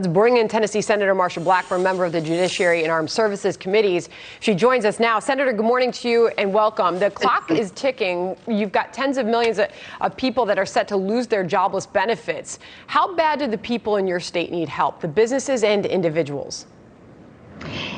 Let's bring in Tennessee Senator Marsha Blackburn, member of the Judiciary and Armed Services Committees. She joins us now. Senator, good morning to you and welcome. The clock is ticking. You've got tens of millions of people that are set to lose their jobless benefits. How bad do the people in your state need help, the businesses and individuals?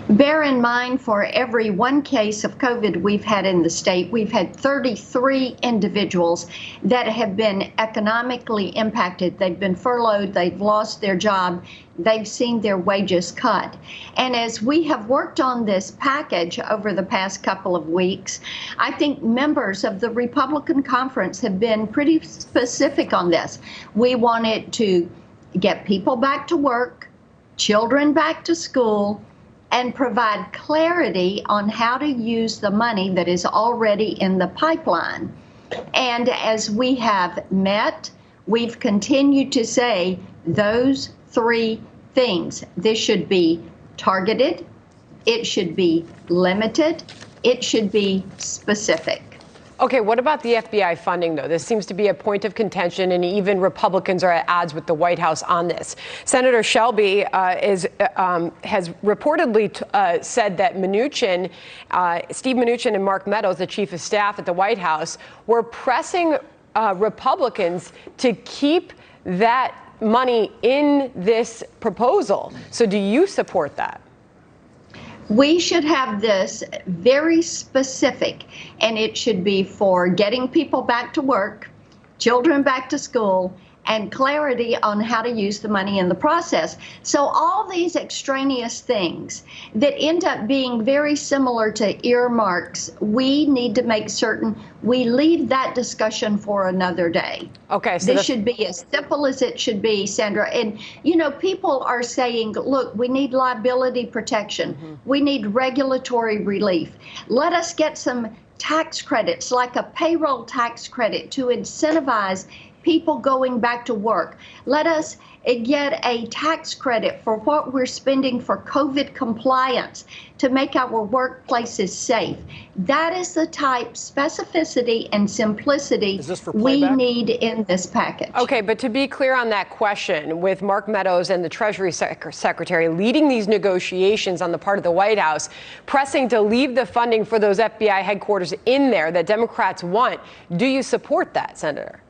Bear in mind, for every one case of COVID we've had in the state, we've had 33 individuals that have been economically impacted. They've been furloughed, they've lost their job, they've seen their wages cut. And as we have worked on this package over the past couple of weeks, I think members of the Republican conference have been pretty specific on this. We wanted to get people back to work, children back to school, and provide clarity on how to use the money that is already in the pipeline. And as we have met, we've continued to say those three things. This should be targeted, it should be limited, it should be specific. Okay, what about the FBI funding, though? This seems to be a point of contention, and even Republicans are at odds with the White House on this. Senator Shelby has reportedly said that Steve Mnuchin and Mark Meadows, the chief of staff at the White House, were pressing Republicans to keep that money in this proposal. So do you support that? We should have this very specific, and it should be for getting people back to work, children back to school, and clarity on how to use the money in the process. So all these extraneous things that end up being very similar to earmarks, we need to make certain we leave that discussion for another day. Okay, so this should be as simple as it should be, Sandra. And, you know, people are saying, look, we need liability protection. We need regulatory relief. Let us get some tax credits, like a payroll tax credit, to incentivize people going back to work. Let us get a tax credit for what we're spending for COVID compliance to make our workplaces safe. That is the type specificity and simplicity we need in this package. Okay, but to be clear on that question, with Mark Meadows and the Treasury Secretary leading these negotiations on the part of the White House, pressing to leave the funding for those FBI headquarters in there that Democrats want, do you support that, Senator?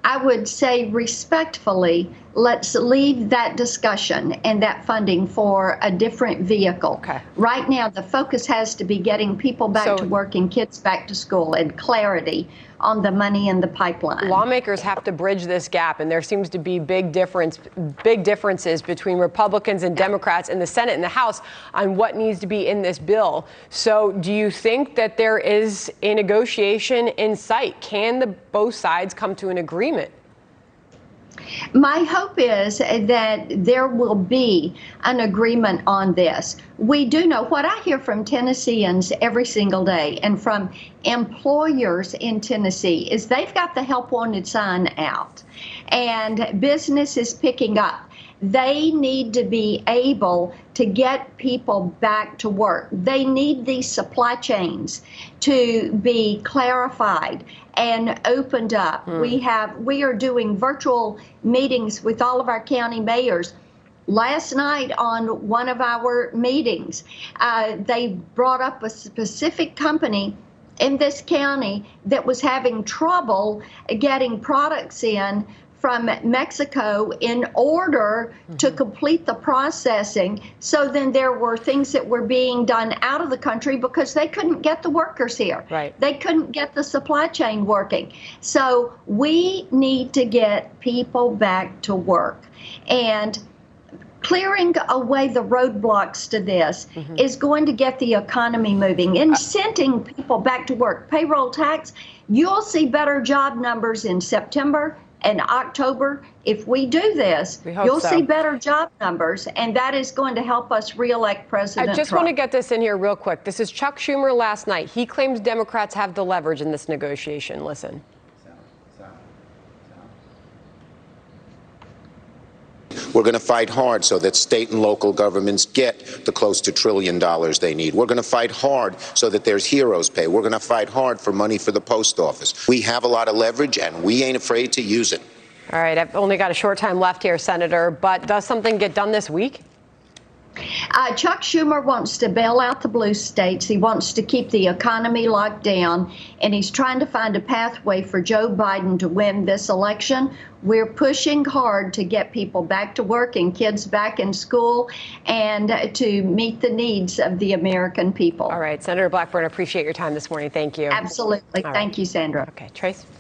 I would say respectfully, let's leave that discussion and that funding for a different vehicle. Okay. Right now, the focus has to be getting people back to work and kids back to school, and clarity on the money in the pipeline. Lawmakers have to bridge this gap, and there seems to be big differences between Republicans and Democrats in the Senate and the House on what needs to be in this bill. So do you think that there is a negotiation in sight? Can both sides come to an agreement? My hope is that there will be an agreement on this. We do know what I hear from Tennesseans every single day and from employers in Tennessee is they've got the help wanted sign out and business is picking up. They need to be able to get people back to work. They need these supply chains to be clarified and opened up. We are doing virtual meetings with all of our county mayors. Last night on one of our meetings, they brought up a specific company in this county that was having trouble getting products in from Mexico in order to complete the processing. So then there were things that were being done out of the country because they couldn't get the workers here. Right. They couldn't get the supply chain working. So we need to get people back to work. And clearing away the roadblocks to this is going to get the economy moving. Incenting people back to work. Payroll tax, you'll see better job numbers in September and October. If we do this, you'll see better job numbers, and that is going to help us reelect President Trump. I just want to get this in here real quick. This is Chuck Schumer last night. He claims Democrats have the leverage in this negotiation. Listen. We're going to fight hard so that state and local governments get the close to $1 trillion they need. We're going to fight hard so that there's heroes pay. We're going to fight hard for money for the post office. We have a lot of leverage, and we ain't afraid to use it. All right, I've only got a short time left here, Senator, but does something get done this week? Chuck Schumer wants to bail out the blue states. He wants to keep the economy locked down, and he's trying to find a pathway for Joe Biden to win this election. We're pushing hard to get people back to work and kids back in school and to meet the needs of the American people. All right, Senator Blackburn, appreciate your time this morning. Thank you. Absolutely. Thank you, Sandra. Okay, Trace.